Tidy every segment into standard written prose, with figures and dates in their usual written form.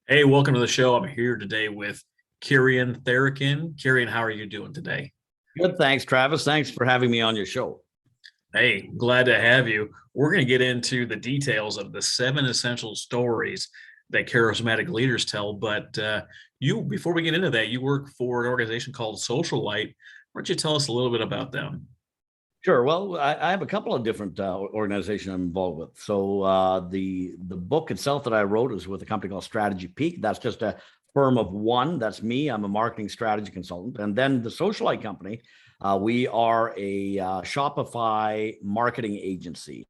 Hey, welcome to the show. I'm here today with Kurian Tharakan. Kurian, how are you doing today? Good. Thanks, Travis. Thanks for having me on your show. Hey, glad to have you. We're going to get into the details of the seven essential stories that charismatic leaders tell. Before we get into that, you work for an organization called Social Light. Why don't you tell us a little bit about them? Sure. Well, I have a couple of different organizations I'm involved with. The book itself that I wrote is with a company called Strategy Peak. That's just a firm of one. That's me. I'm a marketing strategy consultant. And then the Socialite Company, we are a Shopify marketing agency.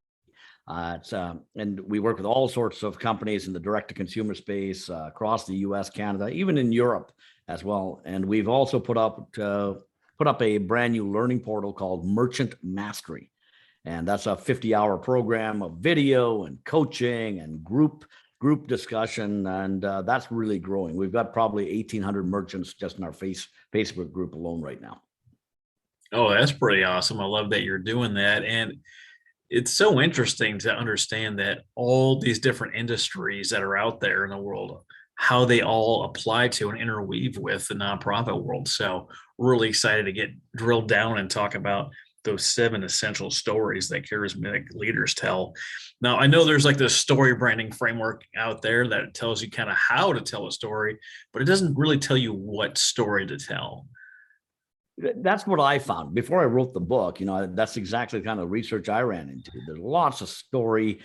And we work with all sorts of companies in the direct-to-consumer space across the U.S., Canada, even in Europe as well. And we've also put up a brand new learning portal called Merchant Mastery. And that's a 50-hour program of video and coaching and group discussion. And that's really growing. We've got probably 1,800 merchants just in our Facebook group alone right now. Oh, that's pretty awesome. I love that you're doing that. And it's so interesting to understand that all these different industries that are out there in the world, how they all apply to and interweave with the nonprofit world. So really excited to get drilled down and talk about those seven essential stories that charismatic leaders tell. Now, I know there's like this story branding framework out there that tells you kind of how to tell a story, but it doesn't really tell you what story to tell. That's what I found before I wrote the book. That's exactly the kind of research I ran into. There's lots of story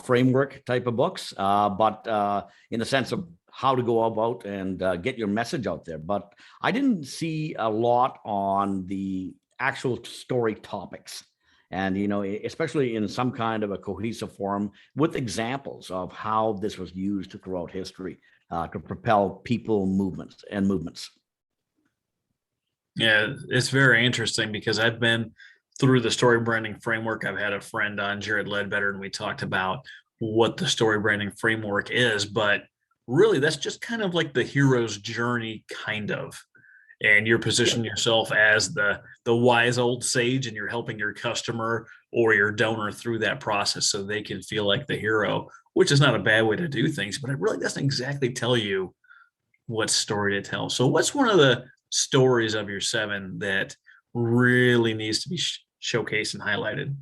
framework type of books, but in the sense of how to go about and get your message out there. But I didn't see a lot on the actual story topics. And, especially in some kind of a cohesive form with examples of how this was used throughout history to propel people movements. Yeah, it's very interesting because I've been through the story branding framework. I've had a friend on, Jared Ledbetter, and we talked about what the story branding framework is. But really, that's just kind of like the hero's journey, kind of. And you're positioning yourself as the wise old sage, and you're helping your customer or your donor through that process so they can feel like the hero, which is not a bad way to do things, but it really doesn't exactly tell you what story to tell. So, what's one of the stories of your seven that really needs to be showcased and highlighted?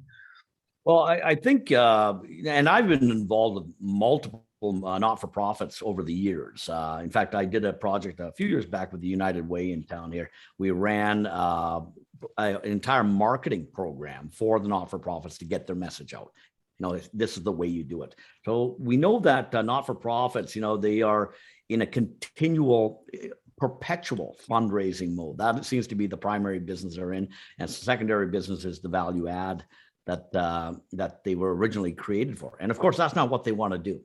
Well, I think, and I've been involved with multiple not-for-profits over the years. In fact, I did a project a few years back with the United Way in town here. We ran an entire marketing program for the not-for-profits to get their message out. This is the way you do it. So we know that not-for-profits, they are in a continual perpetual fundraising mode. That seems to be the primary business they're in, and secondary business is the value add that they were originally created for. And of course, that's not what they want to do.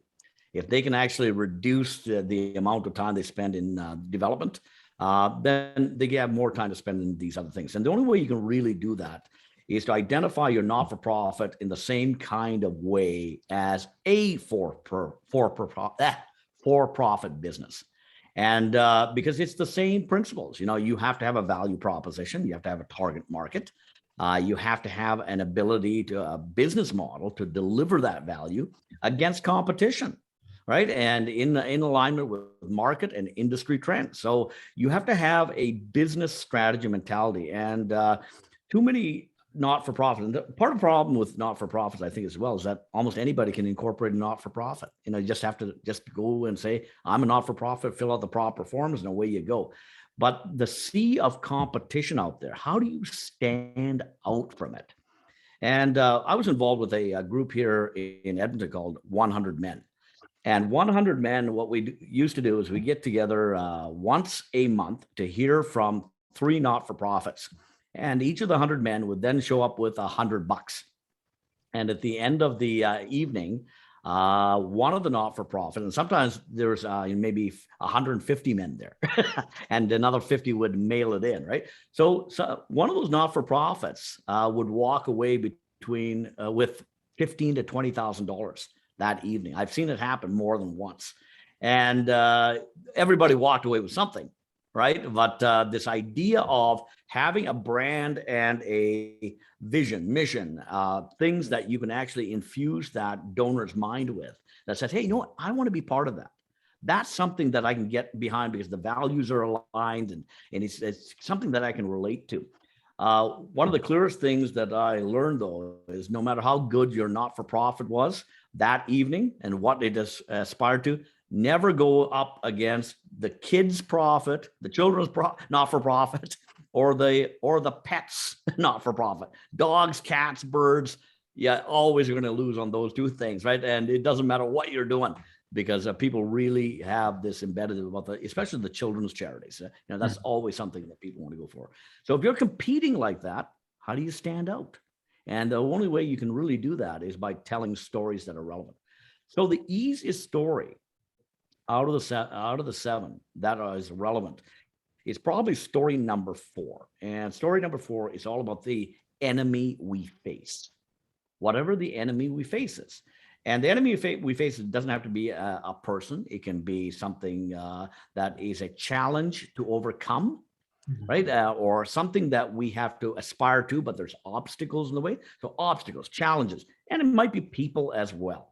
If they can actually reduce the amount of time they spend in development, then they have more time to spend in these other things. And the only way you can really do that is to identify your not-for-profit in the same kind of way as a for-profit business. And because it's the same principles, you have to have a value proposition, you have to have a target market, you have to have an ability to a business model to deliver that value against competition, right? And in alignment with market and industry trends. So you have to have a business strategy mentality. And too many not-for-profit. And part of the problem with not-for-profits, I think, as well, is that almost anybody can incorporate a not-for-profit. You just have to just go and say, I'm a not-for-profit, fill out the proper forms, and away you go. But the sea of competition out there, how do you stand out from it? And I was involved with a group here in Edmonton called 100 Men. And 100 Men, what we used to do is we get together once a month to hear from 3 not-for-profits. And each of the 100 men would then show up with $100. And at the end of the evening, one of the not-for-profit, and sometimes there's maybe 150 men there, and another 50 would mail it in, right? So one of those not-for-profits would walk away with $15,000 to $20,000 that evening. I've seen it happen more than once, and everybody walked away with something. Right. But this idea of having a brand and a vision, mission, things that you can actually infuse that donor's mind with that says, hey, I want to be part of that. That's something that I can get behind because the values are aligned, and it's something that I can relate to. One of the clearest things that I learned, though, is no matter how good your not-for-profit was that evening and what it aspired to, never go up against the kids' profit, the children's not-for-profit, or the pets not-for-profit. Dogs, cats, birds, yeah, always you're going to lose on those two things, right? And it doesn't matter what you're doing, because people really have this embedded about especially the children's charities. That's always something that people want to go for. So if you're competing like that, how do you stand out? And the only way you can really do that is by telling stories that are relevant. So the easiest story out of the seven that is relevant is probably story number 4. And story number 4 is all about the enemy we face. Whatever the enemy we face is. And the enemy we face doesn't have to be a person. It can be something that is a challenge to overcome, right? Or something that we have to aspire to, but there's obstacles in the way. So obstacles, challenges, and it might be people as well.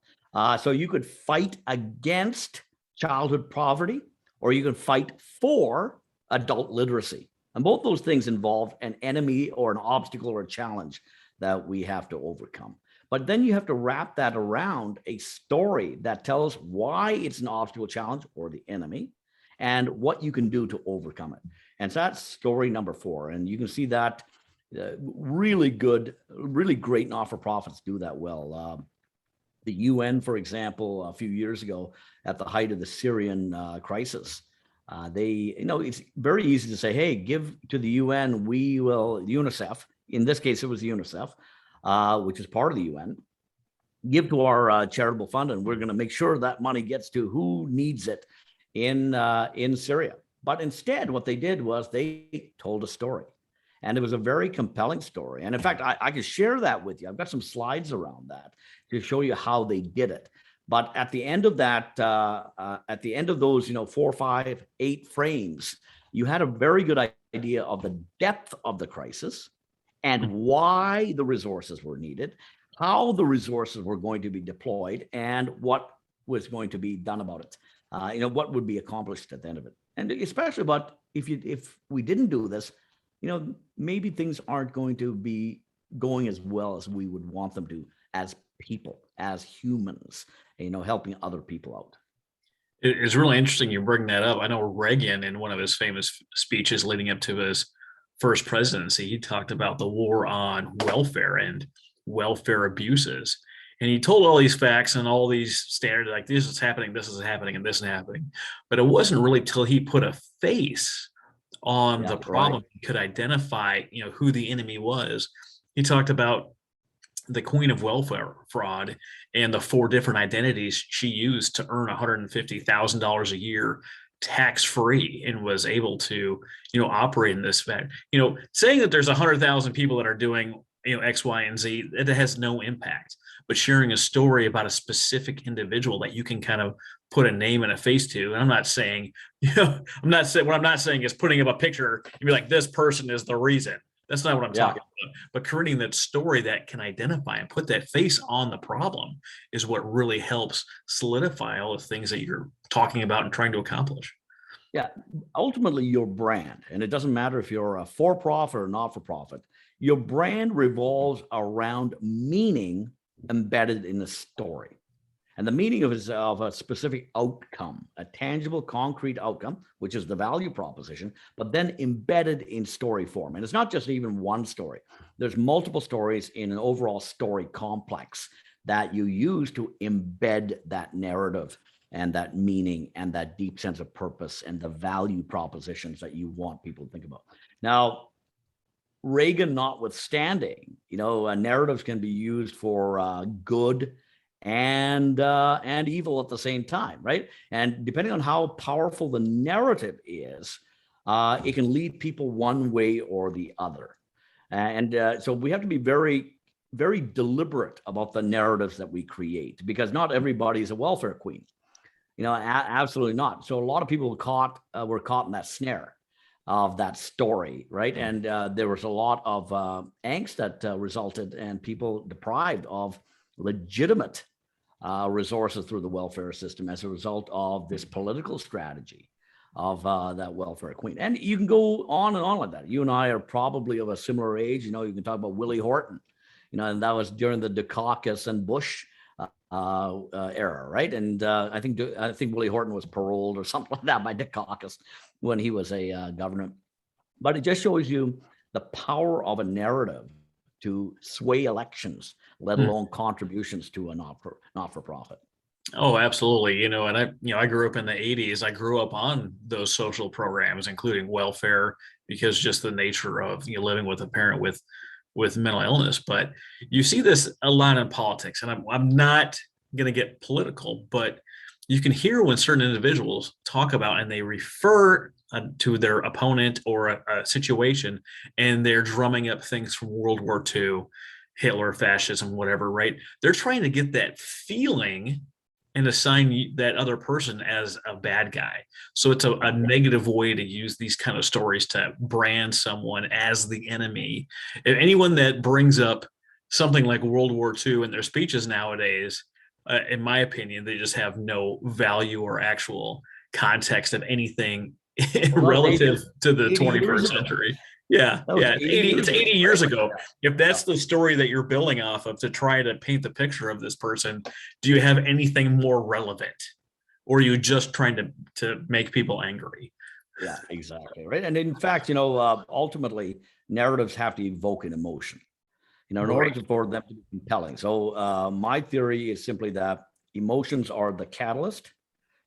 So you could fight against childhood poverty, or you can fight for adult literacy. And both those things involve an enemy or an obstacle or a challenge that we have to overcome. But then you have to wrap that around a story that tells why it's an obstacle, challenge, or the enemy, and what you can do to overcome it. And so that's story number 4. And you can see that really good, really great not-for-profits do that well. The UN, for example, a few years ago, at the height of the Syrian crisis, it's very easy to say, hey, give to the UN, we will, UNICEF, in this case, it was UNICEF, which is part of the UN, give to our charitable fund, and we're going to make sure that money gets to who needs it in Syria. But instead, what they did was they told a story, and it was a very compelling story. And in fact, I can share that with you. I've got some slides around that to show you how they did it. But at the end of that, at the end of those, 4, 5, 8 frames, you had a very good idea of the depth of the crisis and why the resources were needed, how the resources were going to be deployed, and what was going to be done about it. What would be accomplished at the end of it. And especially about if we didn't do this, maybe things aren't going to be going as well as we would want them to as people, as humans, helping other people out. It's really interesting you bring that up. I know Reagan, in one of his famous speeches leading up to his first presidency, he talked about the war on welfare and welfare abuses. And he told all these facts and all these standards, like this is happening, and this is happening. But it wasn't really till he put a face on the problem, right, he could identify, who the enemy was. He talked about the queen of welfare fraud and the 4 different identities she used to earn $150,000 a year tax-free, and was able to, operate in this fact. Saying that there's 100,000 people that are doing, X, Y, and Z, it has no impact. But sharing a story about a specific individual that you can kind of put a name and a face to. And I'm not saying, what I'm not saying is putting up a picture and be like, this person is the reason. That's not what I'm talking about. But creating that story that can identify and put that face on the problem is what really helps solidify all the things that you're talking about and trying to accomplish. Yeah, ultimately your brand, and it doesn't matter if you're a for-profit or not-for-profit, your brand revolves around meaning embedded in the story. And the meaning of a specific outcome, a tangible, concrete outcome, which is the value proposition, but then embedded in story form. And it's not just even one story. There's multiple stories in an overall story complex that you use to embed that narrative and that meaning and that deep sense of purpose and the value propositions that you want people to think about. Now, Reagan notwithstanding, narratives can be used for good and evil at the same time, right? And depending on how powerful the narrative is, it can lead people one way or the other. And so we have to be very, very deliberate about the narratives that we create, because not everybody is a welfare queen. Absolutely not. So a lot of people were caught in that snare of that story, right? And there was a lot of angst that resulted, and people deprived of legitimate resources through the welfare system as a result of this political strategy of that welfare queen. And you can go on and on like that. You and I are probably of a similar age. You can talk about Willie Horton, and that was during the Dukakis and Bush era, right? And I think Willie Horton was paroled or something like that by Dukakis when he was a governor. But it just shows you the power of a narrative to sway elections, let alone contributions to a not-for-profit. Oh, absolutely. And I grew up in the 80s. I grew up on those social programs, including welfare, because just the nature of living with a parent with mental illness. But you see this a lot in politics, and I'm not going to get political, but you can hear when certain individuals talk about and they refer to their opponent or a situation, and they're drumming up things from World War II, Hitler, fascism, whatever, right? They're trying to get that feeling and assign that other person as a bad guy. So it's a negative way to use these kind of stories to brand someone as the enemy. If anyone that brings up something like World War II in their speeches nowadays, in my opinion, they just have no value or actual context of anything relative to the 21st century. Yeah. It's 80 years ago. If that's the story that you're building off of to try to paint the picture of this person, do you have anything more relevant? Or are you just trying to make people angry? Yeah, exactly. Right. And in fact, ultimately, narratives have to evoke an emotion, in order for them to be compelling. So my theory is simply that emotions are the catalyst,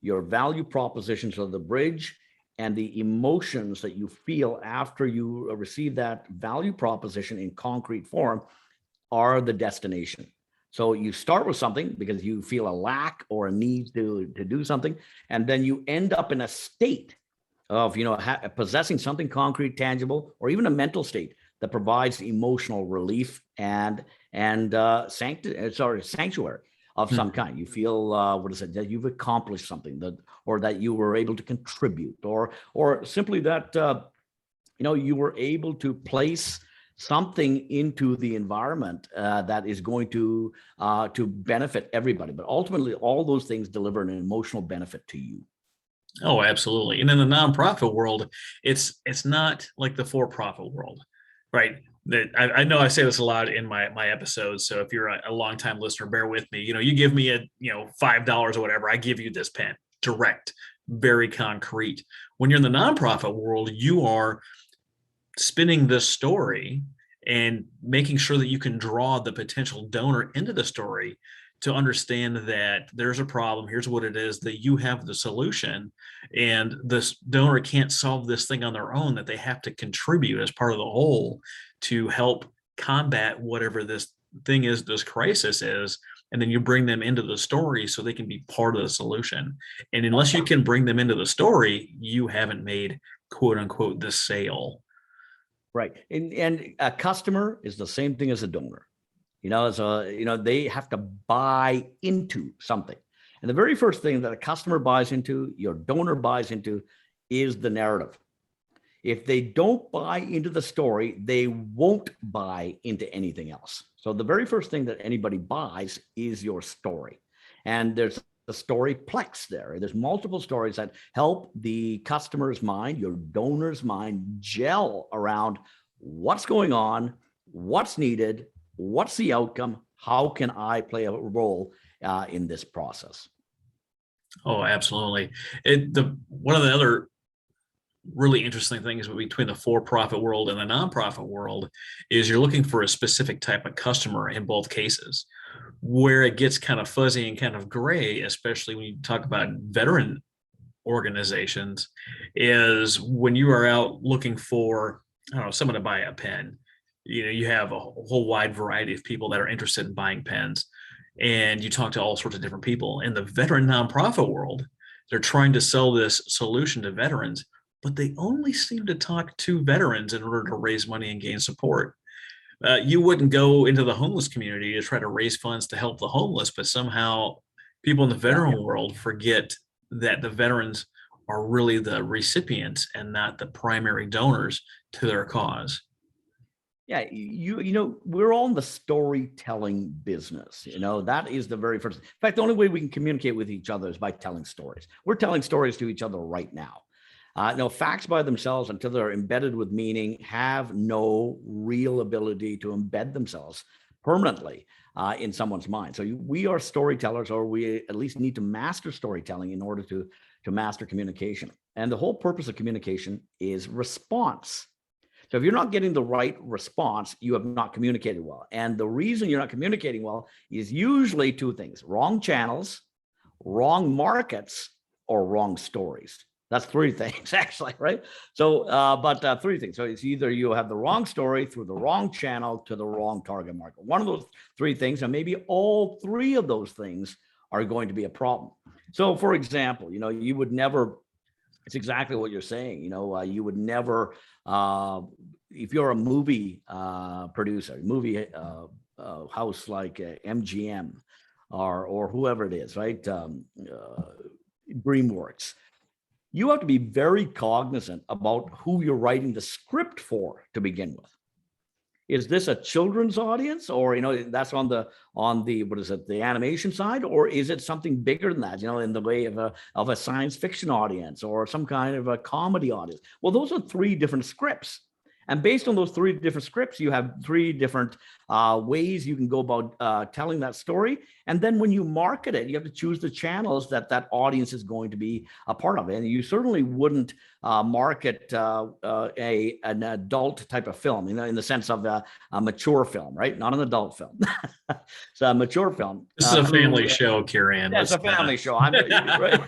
your value propositions are the bridge, and the emotions that you feel after you receive that value proposition in concrete form are the destination. So you start with something because you feel a lack or a need to do something, and then you end up in a state of possessing something concrete, tangible, or even a mental state that provides emotional relief and sanctuary of some kind. You feel that you've accomplished something, or that you were able to contribute, or simply that you were able to place something into the environment that is going to benefit everybody. But ultimately, all those things deliver an emotional benefit to you. Oh, absolutely. And in the nonprofit world, it's not like the for-profit world, right? That I know I say this a lot in my episodes. So if you're a longtime listener, bear with me. You give me $5 or whatever, I give you this pen, direct, very concrete. When you're in the nonprofit world, you are spinning this story and making sure that you can draw the potential donor into the story to understand that there's a problem. Here's what it is, that you have the solution, and this donor can't solve this thing on their own, that they have to contribute as part of the whole to help combat whatever this thing is, this crisis is. And then you bring them into the story so they can be part of the solution. And unless you can bring them into the story, you haven't made, quote unquote, the sale. Right. And a customer is the same thing as a donor. They have to buy into something. And the very first thing that a customer buys into, your donor buys into, is the narrative. If they don't buy into the story, they won't buy into anything else. So the very first thing that anybody buys is your story. And there's a storyplex there. There's multiple stories that help the customer's mind, your donor's mind, gel around what's going on, what's needed, what's the outcome, how can I play a role in this process. Oh, absolutely. One of the other really interesting things between the for-profit world and the nonprofit world is you're looking for a specific type of customer in both cases. Where it gets kind of fuzzy and kind of gray, especially when you talk about veteran organizations, is when you are out looking for, someone to buy a pen. You have a whole wide variety of people that are interested in buying pens, and you talk to all sorts of different people. In the veteran nonprofit world, they're trying to sell this solution to veterans, but they only seem to talk to veterans in order to raise money and gain support. You wouldn't go into the homeless community to try to raise funds to help the homeless, but somehow people in the veteran world forget that the veterans are really the recipients and not the primary donors to their cause. Yeah, we're all in the storytelling business. That is the very first. In fact, the only way we can communicate with each other is by telling stories. We're telling stories to each other right now. No, facts by themselves, until they're embedded with meaning, have no real ability to embed themselves permanently in someone's mind. So we are storytellers, or we at least need to master storytelling in order to master communication. And the whole purpose of communication is response. So if you're not getting the right response, you have not communicated well. And the reason you're not communicating well is usually two things: wrong channels, wrong markets, or wrong stories. That's three things, actually, right? So, but three things. So it's either you have the wrong story through the wrong channel to the wrong target market. One of those three things, and maybe all three of those things, are going to be a problem. So, for example, you would never. It's exactly what you're saying. You would never, if you're a movie producer, movie house like MGM or whoever it is, right? DreamWorks. You have to be very cognizant about who you're writing the script for to begin with. Is this a children's audience, or that's on the what is it, the animation side, or is it something bigger than that, in the way of a science fiction audience or some kind of a comedy audience? Well, those are three different scripts. And based on those three different scripts, you have three different ways you can go about telling that story. And then when you market it, you have to choose the channels that audience is going to be a part of. And you certainly wouldn't market an adult type of film, in the sense of a mature film, right? Not an adult film. It's a mature film. This is a family show, Kurian. Yeah, it's a family show. Right?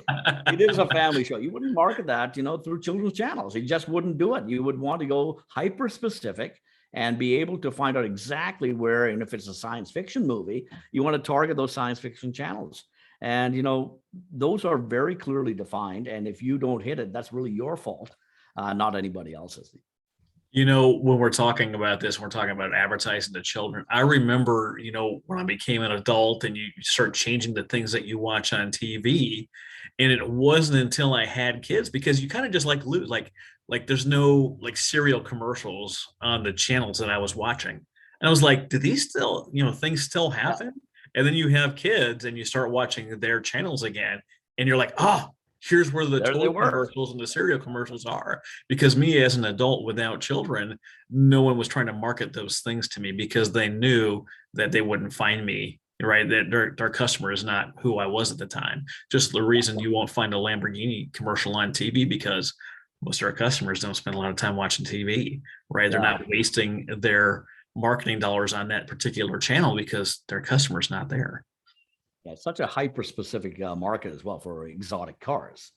It is a family show. You wouldn't market that, through children's channels. You just wouldn't do it. You would want to go hyper specific and be able to find out exactly where, and if it's a science fiction movie, you want to target those science fiction channels. And, those are very clearly defined. And if you don't hit it, that's really your fault, not anybody else's. When we're talking about this, we're talking about advertising to children. I remember, when I became an adult and you start changing the things that you watch on TV. And it wasn't until I had kids, because you kind of just lose, there's no cereal commercials on the channels that I was watching. And I was like, do these still, things still happen? And then you have kids and you start watching their channels again, and you're like, oh, here's where the toy commercials and the cereal commercials are. Because me, as an adult without children, no one was trying to market those things to me, because they knew that they wouldn't find me, right? That their customer is not who I was at the time. Just the reason you won't find a Lamborghini commercial on TV, because most of our customers don't spend a lot of time watching TV, right? They're not wasting their marketing dollars on that particular channel because their customer's not there. Yeah, it's such a hyper-specific market as well for exotic cars,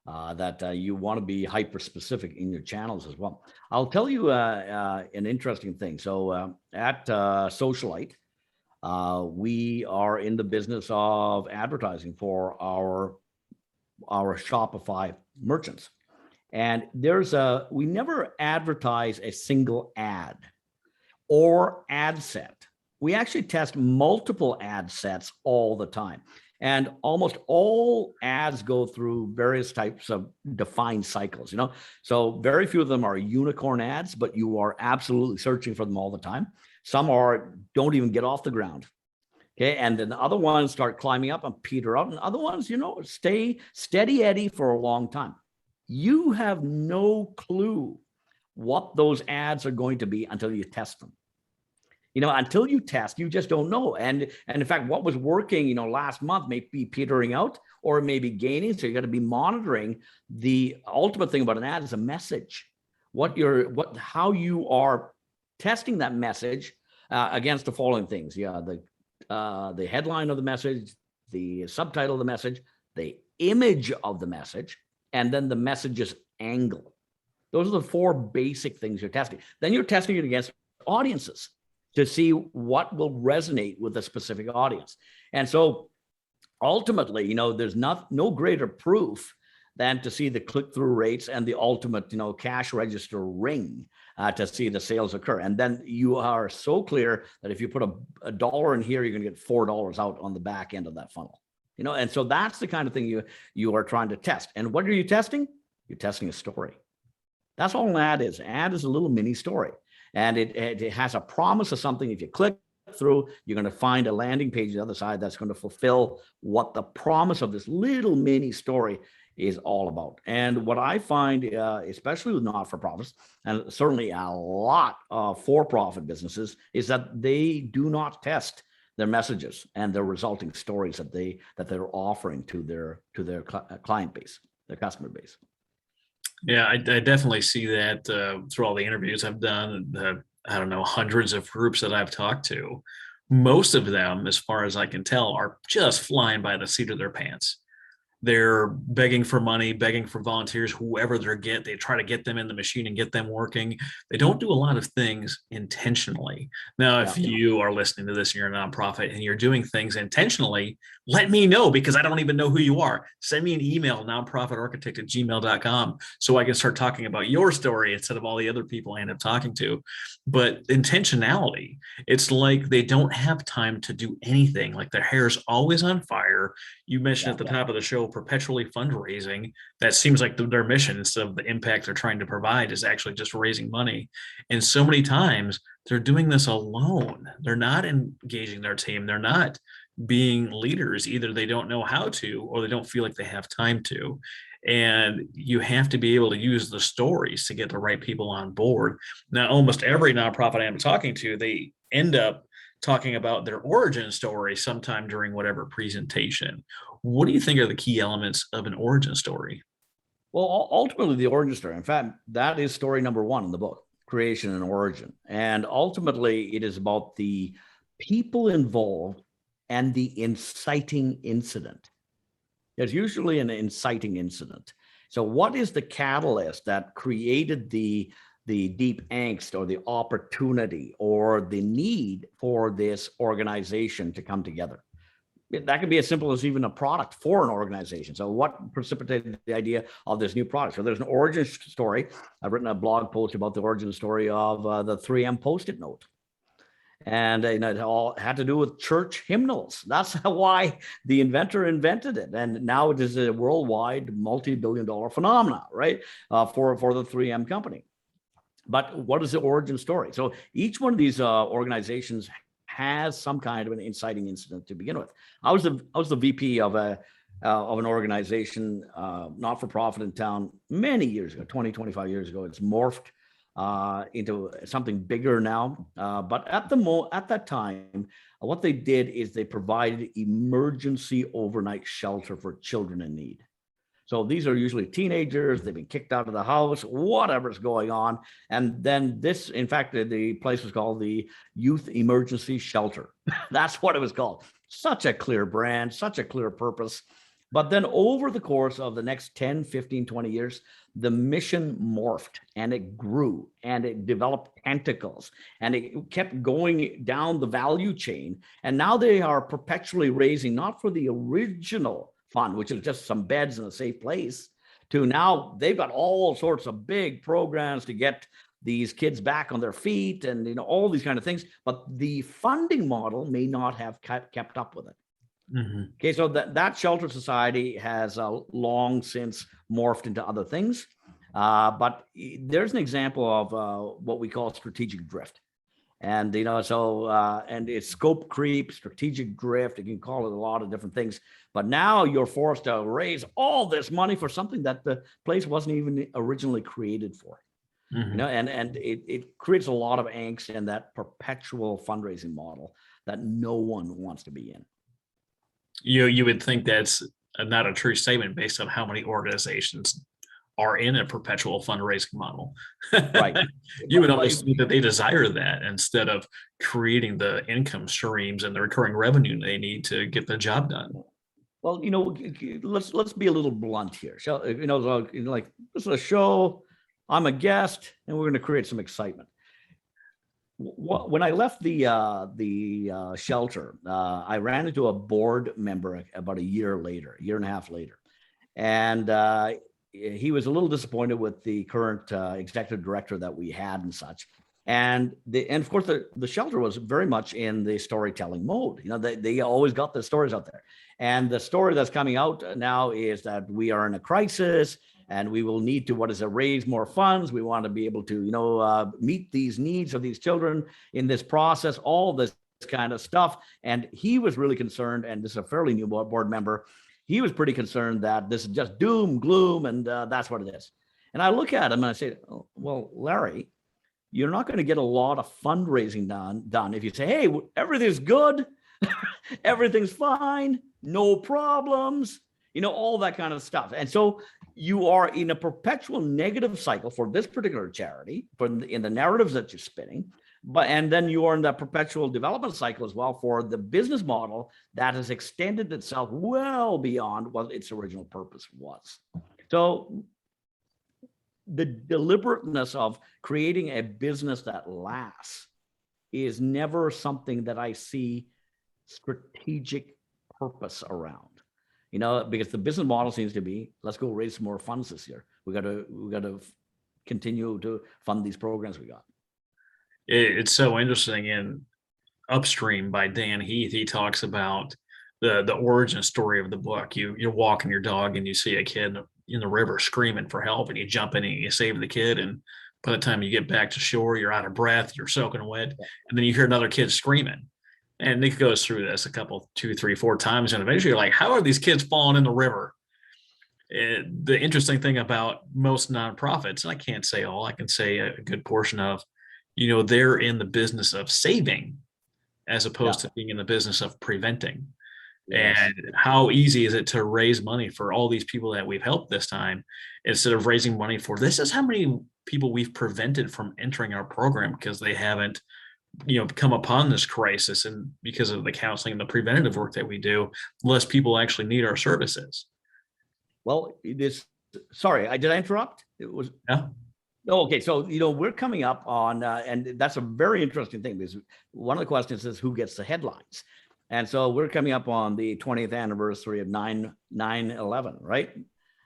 that you want to be hyper-specific in your channels as well. I'll tell you an interesting thing. So at Socialite, we are in the business of advertising for our Shopify merchants. And we never advertise a single ad or ad set. We actually test multiple ad sets all the time. And almost all ads go through various types of defined cycles, So very few of them are unicorn ads, but you are absolutely searching for them all the time. Some don't even get off the ground. Okay. And then the other ones start climbing up and peter out. And other ones, stay steady Eddie for a long time. You have no clue what those ads are going to be until you test them. Until you test, you just don't know. And in fact, what was working, last month may be petering out, or it may be gaining. So you got to be monitoring. The ultimate thing about an ad is a message. How you are testing that message against the following things. Yeah, the headline of the message, the subtitle of the message, the image of the message, and then the message's angle. Those are the four basic things you're testing. Then you're testing it against audiences to see what will resonate with a specific audience. And so ultimately, there's no greater proof than to see the click-through rates and the ultimate, cash register ring to see the sales occur. And then you are so clear that if you put a dollar in here, you're going to get $4 out on the back end of that funnel. And so that's the kind of thing you are trying to test. And what are you testing? You're testing a story. That's all an ad is. An ad is a little mini story. And it has a promise of something. If you click through, you're going to find a landing page on the other side that's going to fulfill what the promise of this little mini story is all about. And what I find, especially with not-for-profits, and certainly a lot of for-profit businesses, is that they do not test their messages and their resulting stories that they're offering to their client base, their customer base. Yeah, I definitely see that through all the interviews I've done, I don't know, hundreds of groups that I've talked to. Most of them, as far as I can tell, are just flying by the seat of their pants. They're begging for money, begging for volunteers, whoever they try to get them in the machine and get them working. They don't do a lot of things intentionally. Now, if you are listening to this and you're a nonprofit and you're doing things intentionally, let me know, because I don't even know who you are. Send me an email, nonprofitarchitect@gmail.com, so I can start talking about your story instead of all the other people I end up talking to. But intentionality, it's like they don't have time to do anything. Like their hair's always on fire. You mentioned at the top of the show, perpetually fundraising. That seems like their mission, instead of the impact they're trying to provide, is actually just raising money. And so many times they're doing this alone. They're not engaging their team. They're not being leaders. Either they don't know how to, or they don't feel like they have time to. And you have to be able to use the stories to get the right people on board. Now, almost every nonprofit I'm talking to, they end up talking about their origin story sometime during whatever presentation. What do you think are the key elements of an origin story? Well, ultimately, the origin story, in fact, that is story number one in the book, creation and origin. And ultimately, it is about the people involved and the inciting incident. There's usually an inciting incident. So what is the catalyst that created the deep angst or the opportunity or the need for this organization to come together? That can be as simple as even a product for an organization. So what precipitated the idea of this new product? So there's an origin story. I've written a blog post about the origin story of the 3M Post-it note. And it all had to do with church hymnals. That's why the inventor invented it. And now it is a worldwide multi-billion-dollar phenomenon, right, for the 3M company. But what is the origin story? So each one of these organizations has some kind of an inciting incident to begin with. I was the VP of an organization, not for profit in town, many years ago, 25 years ago. It's morphed into something bigger now. But at that time, what they did is they provided emergency overnight shelter for children in need. So these are usually teenagers. They've been kicked out of the house, whatever's going on. And then this, in fact, the place was called the Youth Emergency Shelter. That's what it was called. Such a clear brand, such a clear purpose. But then over the course of the next 10, 15, 20 years, the mission morphed and it grew and it developed tentacles and it kept going down the value chain. And now they are perpetually raising, not for the original fund, which is just some beds in a safe place, to now they've got all sorts of big programs to get these kids back on their feet and all these kind of things. But the funding model may not have kept up with it. Mm-hmm. Okay, so that shelter society has long since morphed into other things. But there's an example of what we call strategic drift. And, and it's scope creep, strategic drift. You can call it a lot of different things. But now you're forced to raise all this money for something that the place wasn't even originally created for. Mm-hmm. And it creates a lot of angst in that perpetual fundraising model that no one wants to be in. You would think that's not a true statement based on how many organizations are in a perpetual fundraising model. Right. You would almost think that they desire that instead of creating the income streams and the recurring revenue they need to get the job done. Well, let's be a little blunt here. So, like this is a show, I'm a guest, and we're going to create some excitement. When I left the shelter, I ran into a board member about a year and a half later, and he was a little disappointed with the current executive director that we had and such. And of course the shelter was very much in the storytelling mode. They always got the stories out there. And the story that's coming out now is that we are in a crisis and we will need to raise more funds. We want to be able to meet these needs of these children in this process, all this kind of stuff. And he was really concerned, and this is a fairly new board member, he was pretty concerned that this is just doom, gloom, and that's what it is. And I look at him and I say, oh, well, Larry, you're not going to get a lot of fundraising done if you say, hey, everything's good, everything's fine, no problems, all that kind of stuff. And so you are in a perpetual negative cycle for this particular charity, in the narratives that you're spinning. And then you are in that perpetual development cycle as well for the business model that has extended itself well beyond what its original purpose was. So the deliberateness of creating a business that lasts is never something that I see strategic purpose around, because the business model seems to be, let's go raise some more funds this year. We got to continue to fund these programs we got. It's so interesting. In Upstream by Dan Heath, he talks about the origin story of the book. You're walking your dog and you see a kid in the river screaming for help, and you jump in and you save the kid. And by the time you get back to shore, you're out of breath, you're soaking wet, and then you hear another kid screaming. And Nick goes through this a couple, 2, 3, 4 times, and eventually you're like, how are these kids falling in the river? The interesting thing about most nonprofits, and I can't say all, I can say a good portion of, they're in the business of saving as opposed to being in the business of preventing. Yes. And how easy is it to raise money for all these people that we've helped this time, instead of raising money for, this is how many people we've prevented from entering our program because they haven't come upon this crisis, and because of the counseling and the preventative work that we do, less people actually need our services. Well, sorry, did I interrupt? It was okay. So we're coming up on and that's a very interesting thing, because one of the questions is who gets the headlines. And so we're coming up on the 20th anniversary of 9/11, right?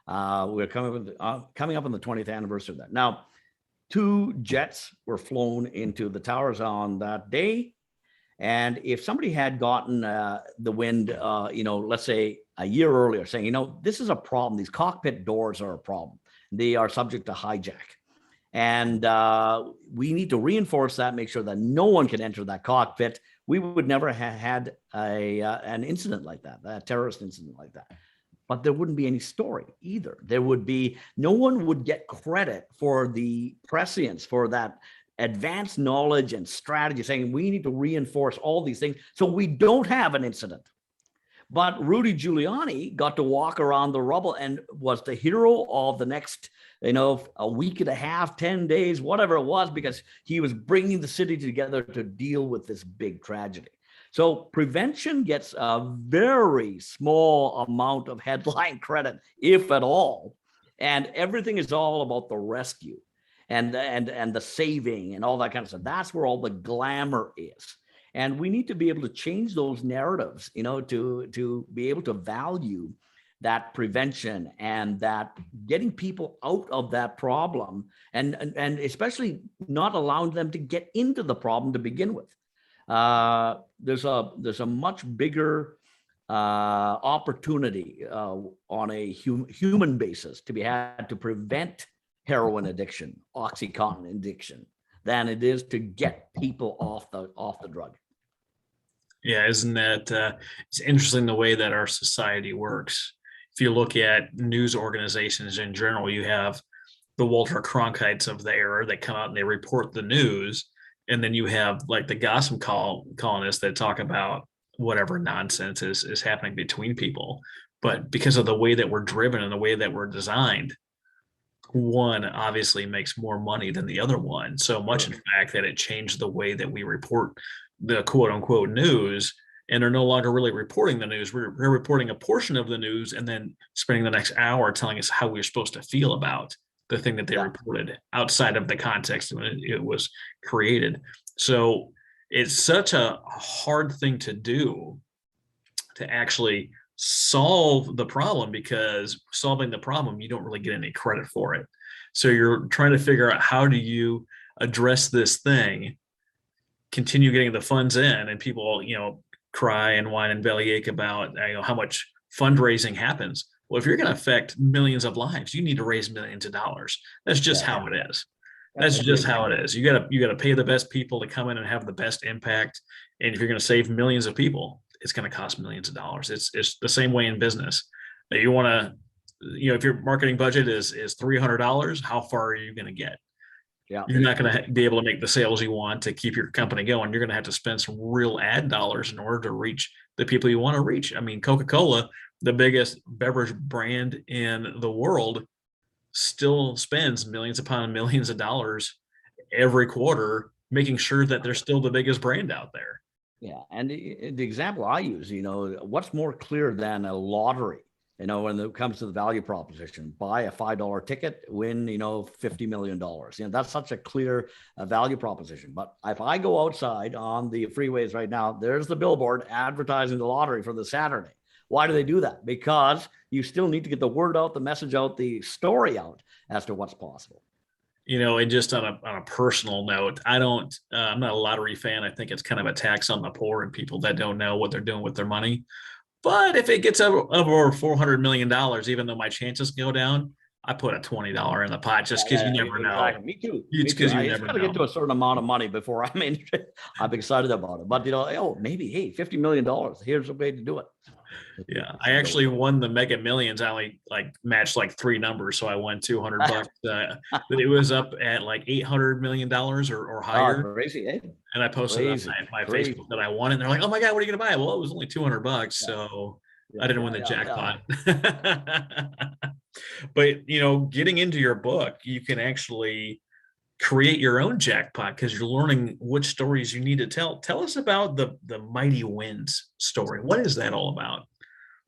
We're coming up on the 20th anniversary of that. Now, 2 jets were flown into the towers on that day. And if somebody had gotten the wind, let's say a year earlier, saying, this is a problem, these cockpit doors are a problem, they are subject to hijack. And we need to reinforce that, make sure that no one can enter that cockpit. We would never have had an incident like that, a terrorist incident like that. But there wouldn't be any story either. No one would get credit for the prescience, for that advanced knowledge and strategy, saying we need to reinforce all these things so we don't have an incident. But Rudy Giuliani got to walk around the rubble and was the hero of the next, a week and a half, 10 days, whatever it was, because he was bringing the city together to deal with this big tragedy. So prevention gets a very small amount of headline credit, if at all. And everything is all about the rescue and the saving and all that kind of stuff. That's where all the glamour is. And we need to be able to change those narratives, to be able to value that prevention and that getting people out of that problem, and especially not allowing them to get into the problem to begin with. There's a much bigger opportunity on a human basis to be had to prevent heroin addiction, OxyContin addiction, than it is to get people off the drug. Yeah, isn't that it's interesting the way that our society works. If you look at news organizations in general, you have the Walter Cronkites of the era that come out and they report the news, and then you have like the gossip columnists that talk about whatever nonsense is happening between people. But because of the way that we're driven and the way that we're designed, one obviously makes more money than the other one. So much, in fact, that it changed the way that we report the quote unquote news, and are no longer really reporting the news. We're reporting a portion of the news and then spending the next hour telling us how we're supposed to feel about the thing that they reported outside of the context when it was created. So it's such a hard thing to do, to actually solve the problem, because solving the problem, you don't really get any credit for it. So you're trying to figure out, how do you address this thing, continue getting the funds in, and people, cry and whine and bellyache about how much fundraising happens. Well, if you're going to affect millions of lives, you need to raise millions of dollars. That's just Yes, how it is. I That's agree just with how you. it is. You gotta pay the best people to come in and have the best impact. And if you're going to save millions of people, it's going to cost millions of dollars. It's the same way in business. You want to, if your marketing budget is $300, how far are you going to get? Yeah. You're not going to be able to make the sales you want to keep your company going. You're going to have to spend some real ad dollars in order to reach the people you want to reach. I mean, Coca-Cola, the biggest beverage brand in the world, still spends millions upon millions of dollars every quarter, making sure that they're still the biggest brand out there. Yeah. And the example I use, what's more clear than a lottery, when it comes to the value proposition? Buy a $5 ticket, win, $50 million. That's such a clear value proposition. But if I go outside on the freeways right now, there's the billboard advertising the lottery for the Saturday. Why do they do that? Because you still need to get the word out, the message out, the story out as to what's possible. And just on a personal note, I'm not a lottery fan. I think it's kind of a tax on the poor and people that don't know what they're doing with their money. But if it gets over $400 million, even though my chances go down, I put a $20 in the pot just because you never know. Exactly. Me too. It's because you It's never got to know. get to a certain amount of money before I'm excited about it. But maybe, hey, $50 million. Here's a way to do it. Yeah, I actually won the Mega Millions. I only matched 3 numbers, so I won $200. But it was up at $800 million or higher. Crazy, eh? And I posted on my Facebook that I won it. And they're like, "Oh my God, what are you gonna buy?" Well, it was only $200, so I didn't win the jackpot. But getting into your book, you can actually create your own jackpot because you're learning which stories you need to tell. Tell us about the Mighty Winds story. What is that all about?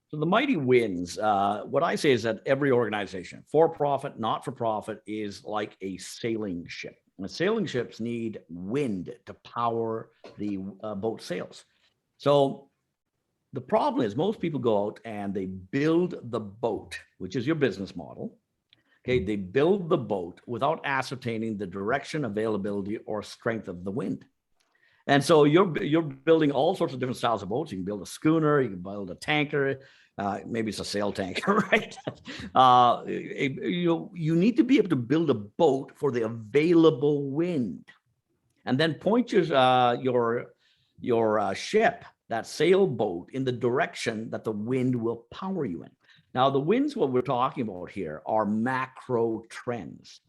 So the Mighty Winds, what I say is that every organization, for profit, not for profit, is like a sailing ship. And sailing ships need wind to power the boat sails. So the problem is most people go out and they build the boat, which is your business model. Okay, they build the boat without ascertaining the direction, availability, or strength of the wind. And so you're building all sorts of different styles of boats. You can build a schooner, you can build a tanker, maybe it's a sail tanker, right? You need to be able to build a boat for the available wind, and then point your ship, that sailboat, in the direction that the wind will power you in. Now, the winds, what we're talking about here, are macro trends.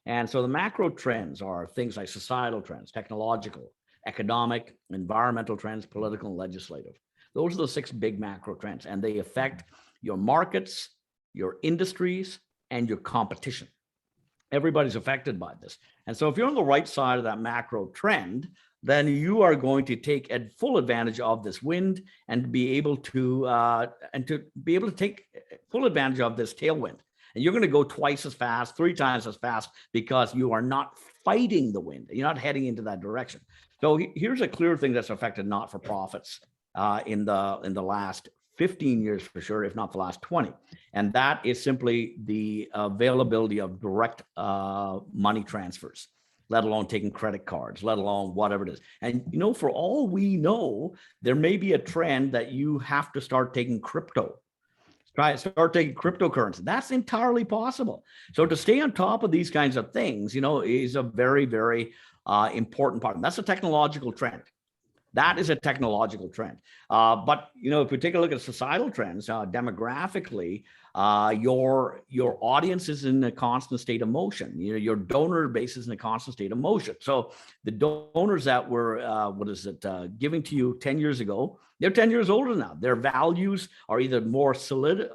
And so the macro trends are things like societal trends, technological, economic, environmental trends, political, and legislative. Those are the 6 big macro trends, and they affect your markets, your industries, and your competition. Everybody's affected by this. And so if you're on the right side of that macro trend, then you are going to take full advantage of this wind and be able to take full advantage of this tailwind. And you're going to go twice as fast, 3 times as fast, because you are not fighting the wind. You're not heading into that direction. So here's a clear thing that's affected not-for-profits in the last 15 years for sure, if not the last 20. And that is simply the availability of direct money transfers, let alone taking credit cards, let alone whatever it is. And, for all we know, there may be a trend that you have to start taking crypto. Start taking cryptocurrency. That's entirely possible. So to stay on top of these kinds of things, is a very, very important part. And that's a technological trend. That is a technological trend. But if we take a look at societal trends, demographically, your audience is in a constant state of motion. Your donor base is in a constant state of motion. So the donors that were giving to you 10 years ago, they're 10 years older now. Their values are either more solid,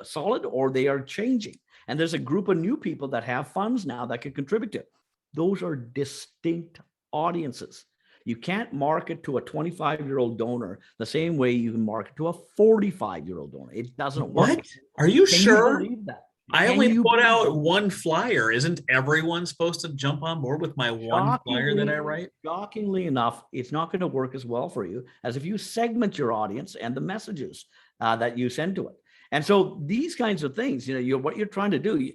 or they are changing. And there's a group of new people that have funds now that can contribute to it. Those are distinct audiences. You can't market to a 25-year-old donor the same way you can market to a 45-year-old donor. It doesn't work. What? Are you sure? You believe that? I only put out one flyer. Isn't everyone supposed to jump on board with my one flyer that I write? Shockingly enough, it's not going to work as well for you as if you segment your audience and the messages that you send to it. And so these kinds of things, what you're trying to do,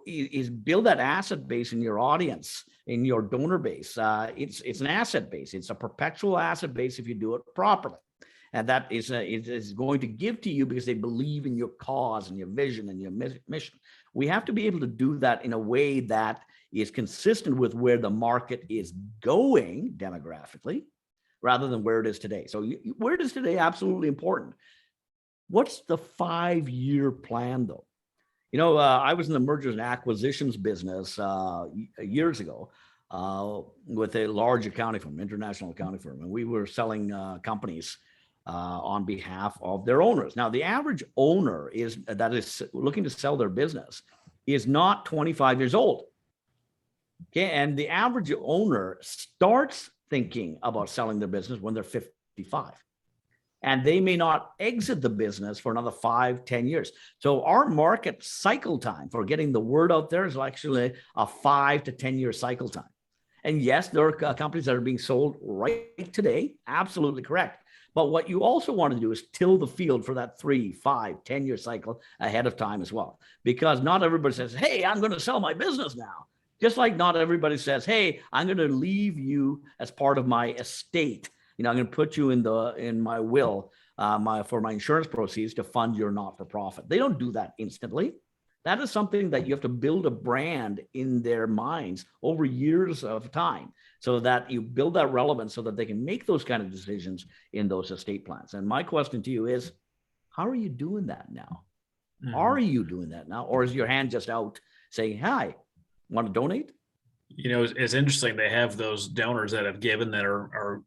is build that asset base in your audience, in your donor base. It's an asset base. It's a perpetual asset base if you do it properly. And that is going to give to you because they believe in your cause and your vision and your mission. We have to be able to do that in a way that is consistent with where the market is going demographically, rather than where it is today. So where it is today, absolutely important. What's the 5-year plan, though? I was in the mergers and acquisitions business years ago with a large accounting firm, international accounting firm, and we were selling companies on behalf of their owners. Now, the average owner that is looking to sell their business is not 25 years old. Okay, and the average owner starts thinking about selling their business when they're 55. And they may not exit the business for another 5-10 years. So our market cycle time for getting the word out there is actually a 5 to 10 year cycle time. And yes, there are companies that are being sold right today. Absolutely correct. But what you also want to do is till the field for that 3, 5, 10 year cycle ahead of time as well. Because not everybody says, hey, I'm going to sell my business now. Just like not everybody says, hey, I'm going to leave you as part of my estate. I'm going to put you in my will for my insurance proceeds to fund your not-for-profit. They don't do that instantly. That is something that you have to build a brand in their minds over years of time, so that you build that relevance so that they can make those kind of decisions in those estate plans. And my question to you is, how are you doing that now? Mm-hmm. Are you doing that now? Or is your hand just out saying, hi, want to donate? It's interesting. They have those donors that have given that are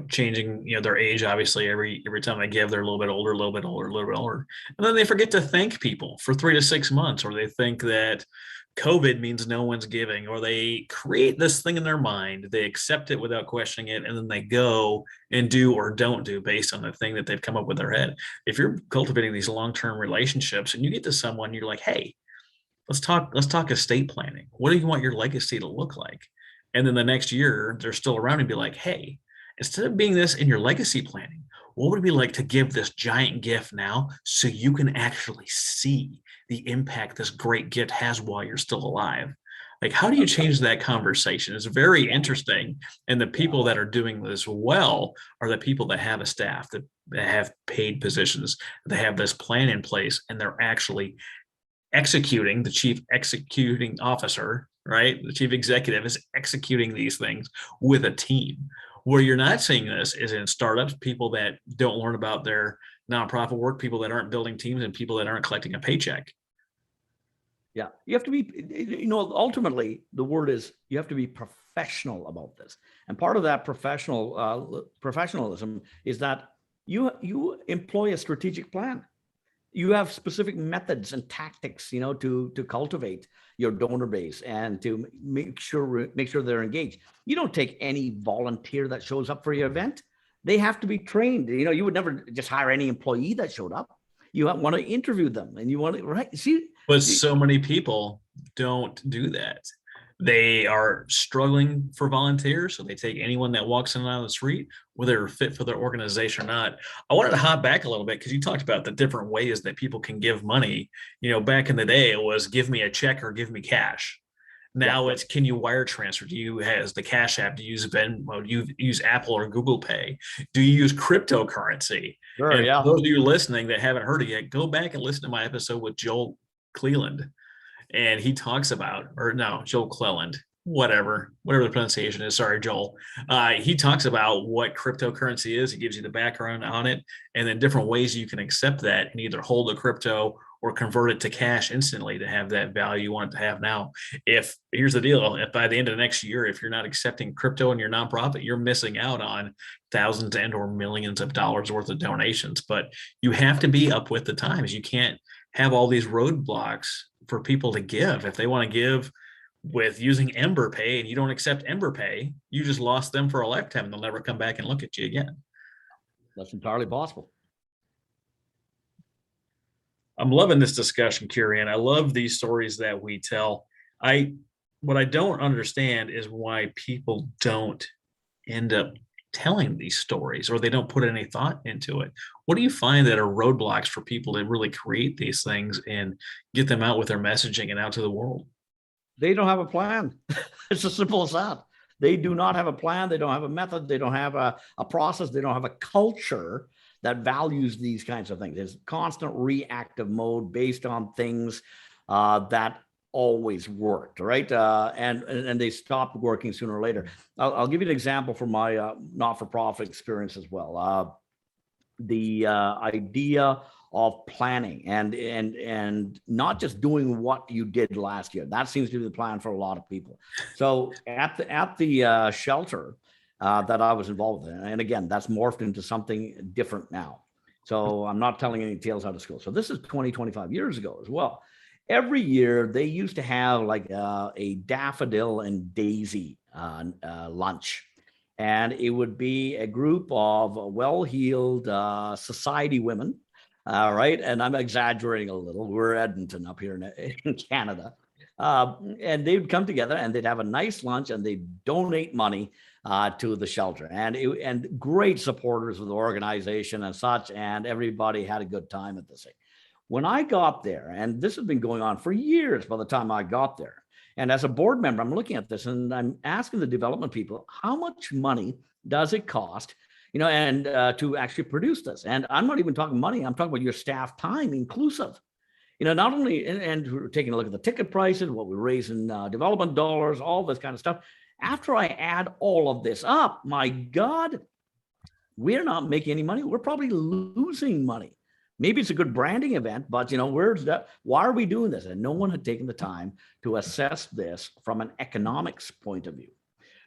changing, their age, obviously every time they give, they're a little bit older, a little bit older, a little bit older. And then they forget to thank people for 3 to 6 months, or they think that COVID means no one's giving, or they create this thing in their mind. They accept it without questioning it. And then they go and do or don't do based on the thing that they've come up with their head. If you're cultivating these long-term relationships and you get to someone, you're like, hey, let's talk estate planning. What do you want your legacy to look like? And then the next year they're still around and be like, hey, instead of being this in your legacy planning, what would it be like to give this giant gift now so you can actually see the impact this great gift has while you're still alive? Like, how do you change that conversation? It's very interesting. And the people that are doing this well are the people that have a staff, that have paid positions, that have this plan in place, and they're actually executing. The chief executing officer, right? The chief executive is executing these things with a team. Where you're not seeing this is in startups, people that don't learn about their nonprofit work, people that aren't building teams, and people that aren't collecting a paycheck. Yeah, you have to be, ultimately the word is you have to be professional about this. And part of that professionalism is that you employ a strategic plan. You have specific methods and tactics, to cultivate your donor base and to make sure they're engaged. You don't take any volunteer that shows up for your event. They have to be trained. You would never just hire any employee that showed up. You want to interview them, and you want to, right? But so many people don't do that. They are struggling for volunteers, so they take anyone that walks in and out of the street, whether they're fit for their organization or not. I wanted to hop back a little bit because you talked about the different ways that people can give money. Back in the day, it was give me a check or give me cash. Now it's, can you wire transfer? Do you has the Cash App? Do you use Venmo? Do you use Apple or Google Pay? Do you use cryptocurrency? Sure, and for those of you listening that haven't heard it yet, go back and listen to my episode with Joel Cleland. And he talks about, Joel Cleland, whatever the pronunciation is. Sorry, Joel. He talks about what cryptocurrency is. He gives you the background on it, and then different ways you can accept that and either hold the crypto or convert it to cash instantly to have that value you want it to have now. Here's the deal, if by the end of the next year, if you're not accepting crypto in your nonprofit, you're missing out on thousands and or millions of dollars worth of donations. But you have to be up with the times. You can't have all these roadblocks for people to give. If they want to give with using Ember Pay and you don't accept Ember Pay, you just lost them for a lifetime and they'll never come back and look at you again. That's entirely possible. I'm loving this discussion, Kurian. I love these stories that we tell. What I don't understand is why people don't end up telling these stories, or they don't put any thought into it. What do you find that are roadblocks for people to really create these things and get them out with their messaging and out to the world? They don't have a plan. It's as simple as that. They do not have a plan. They don't have a method. They don't have a process. They don't have a culture that values these kinds of things. It's constant reactive mode based on things that always worked, right? And they stopped working sooner or later. I'll give you an example from my not-for-profit experience as well. The idea of planning and not just doing what you did last year. That seems to be the plan for a lot of people. So at the shelter that I was involved in, and again, that's morphed into something different now. So I'm not telling any tales out of school. So this is 20, 25 years ago as well. Every year they used to have like a daffodil and daisy lunch. And it would be a group of well-heeled society women, right? And I'm exaggerating a little. We're Edmonton up here in Canada. And they would come together and they'd have a nice lunch and they'd donate money to the shelter. And great supporters of the organization and such, and everybody had a good time at this thing. When I got there, and this has been going on for years by the time I got there, and as a board member, I'm looking at this and I'm asking the development people, how much money does it cost, and to actually produce this? And I'm not even talking money. I'm talking about your staff time inclusive. Not only, and we're taking a look at the ticket prices, what we raise in development dollars, all this kind of stuff. After I add all of this up, my God, we're not making any money. We're probably losing money. Maybe it's a good branding event, but where's that? Why are we doing this? And no one had taken the time to assess this from an economics point of view.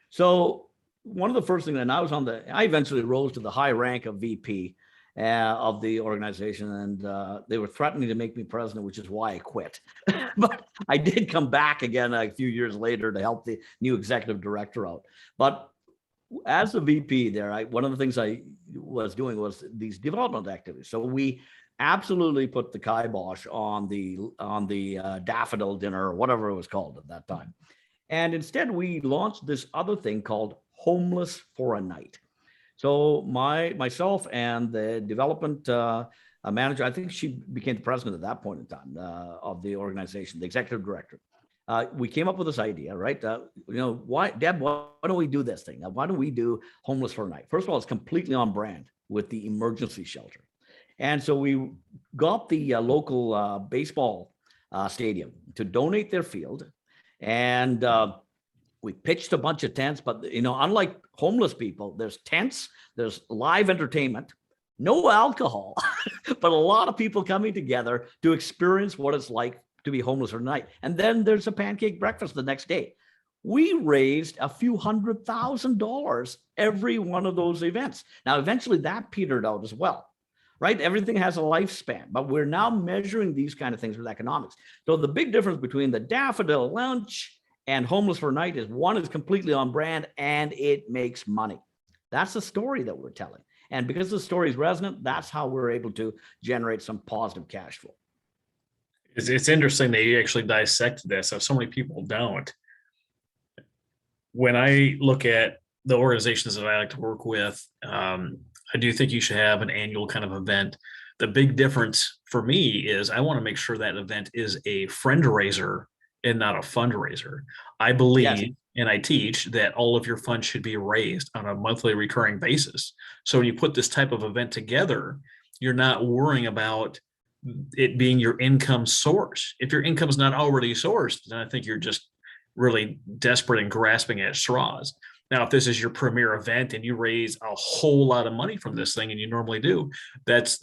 So one of the first things, and I eventually rose to the high rank of VP of the organization, and they were threatening to make me president, which is why I quit. But I did come back again a few years later to help the new executive director out. But as the VP there, one of the things I was doing was these development activities. So we absolutely put the kibosh on the daffodil dinner or whatever it was called at that time. And instead we launched this other thing called Homeless for a Night. So myself and the development manager, I think she became the president at that point in time of the organization, the executive director. We came up with this idea, right? Why, Deb, why don't we do this thing? Why don't we do Homeless for a Night? First of all, it's completely on brand with the emergency shelter. And so we got the local baseball stadium to donate their field. And we pitched a bunch of tents, but unlike homeless people, there's tents, there's live entertainment, no alcohol, but a lot of people coming together to experience what it's like to be homeless for a night. And then there's a pancake breakfast the next day. We raised a few $100,000 every one of those events. Now, eventually that petered out as well, right? Everything has a lifespan, but we're now measuring these kind of things with economics. So the big difference between the daffodil lunch and Homeless for a Night is one is completely on brand and it makes money. That's the story that we're telling. And because the story is resonant, that's how we're able to generate some positive cash flow. It's interesting that you actually dissect this. So many people don't. When I look at the organizations that I like to work with, I do think you should have an annual kind of event. The big difference for me is I want to make sure that event is a friend raiser and not a fundraiser. I believe and I teach that all of your funds should be raised on a monthly recurring basis. So when you put this type of event together, you're not worrying about it being your income source. If your income is not already sourced, then I think you're just really desperate and grasping at straws. Now, if this is your premier event and you raise a whole lot of money from this thing, and you normally do, that's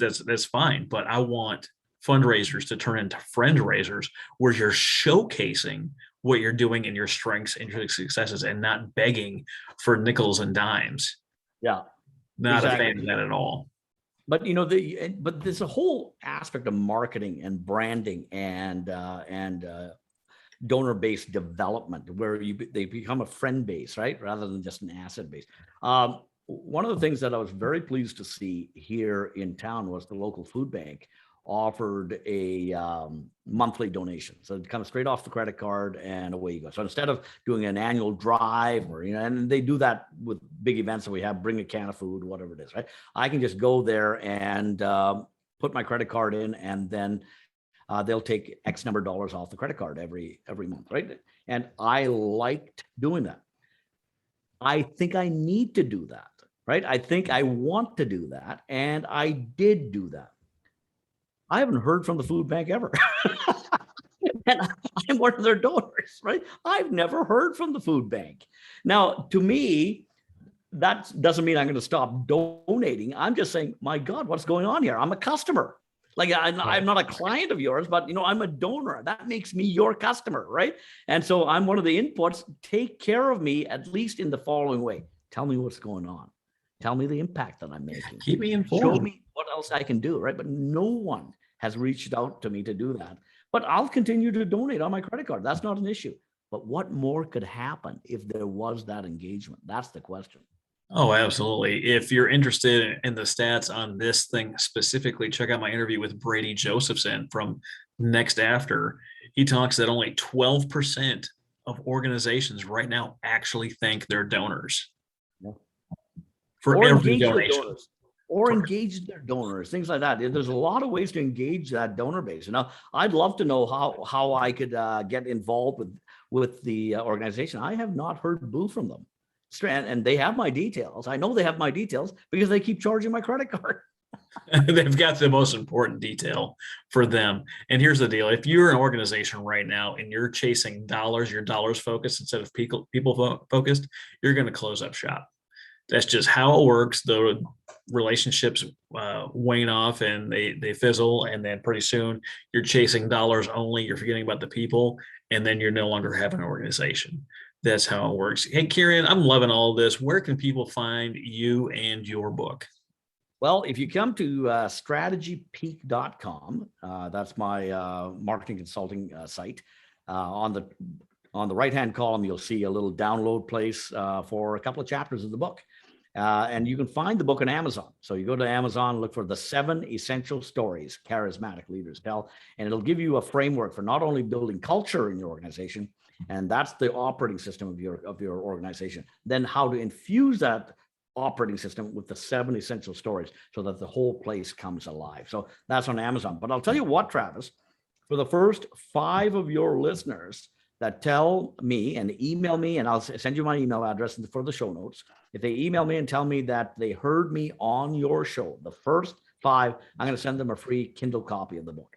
fine. But I want fundraisers to turn into friend raisers where you're showcasing what you're doing and your strengths and your successes and not begging for nickels and dimes. Yeah. Not a fan of that at all. But but there's a whole aspect of marketing and branding and donor-based development where they become a friend base, right, rather than just an asset base. One of the things that I was very pleased to see here in town was the local food bank offered a monthly donation. So it comes straight off the credit card and away you go. So instead of doing an annual drive or, and they do that with big events that we have, bring a can of food, whatever it is, right? I can just go there and put my credit card in, and then they'll take X number of dollars off the credit card every month, right? And I liked doing that. I think I need to do that, right? I think I want to do that. And I did do that. I haven't heard from the food bank ever. And I'm one of their donors, right? I've never heard from the food bank. Now, to me, that doesn't mean I'm going to stop donating. I'm just saying, my God, what's going on here? I'm a customer. Like I'm not a client of yours, but I'm a donor. That makes me your customer, right? And so I'm one of the inputs. Take care of me, at least in the following way. Tell me what's going on. Tell me the impact that I'm making. Keep me informed. Show me what else I can do, right? But no one has reached out to me to do that. But I'll continue to donate on my credit card. That's not an issue. But what more could happen if there was that engagement? That's the question. Oh, absolutely. If you're interested in the stats on this thing specifically, check out my interview with Brady Josephson from Next After. He talks that only 12% of organizations right now actually thank their donors for every donation. Or engage their donors, things like that. There's a lot of ways to engage that donor base. I'd love to know how I could get involved with the organization. I have not heard boo from them. And they have my details. I know they have my details because they keep charging my credit card. They've got the most important detail for them. And here's the deal. If you're an organization right now and you're chasing dollars, you're dollars focused instead of people focused, you're going to close up shop. That's just how it works. The relationships wane off and they fizzle. And then pretty soon you're chasing dollars only. You're forgetting about the people. And then you're no longer having an organization. That's how it works. Hey, Kurian, I'm loving all of this. Where can people find you and your book? Well, if you come to strategypeak.com, that's my marketing consulting site. On the right-hand column, you'll see a little download place for a couple of chapters of the book. And you can find the book on Amazon. So you go to Amazon, look for the 7 Essential Stories Charismatic Leaders Tell, and it'll give you a framework for not only building culture in your organization, and that's the operating system of your organization, then how to infuse that operating system with the 7 essential stories so that the whole place comes alive. So that's on Amazon. But I'll tell you what, Travis, for the first 5 of your listeners that tell me and email me, and I'll send you my email address for the show notes. If they email me and tell me that they heard me on your show, the first 5, I'm going to send them a free Kindle copy of the book.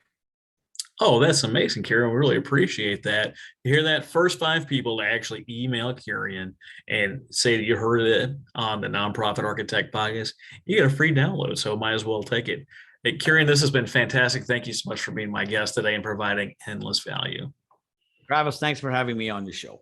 Oh, that's amazing, Kurian. We really appreciate that. You hear that? First 5 people to actually email Kurian and say that you heard it on the Nonprofit Architect podcast, you get a free download. So might as well take it. Hey, Kurian, this has been fantastic. Thank you so much for being my guest today and providing endless value. Travis, thanks for having me on your show.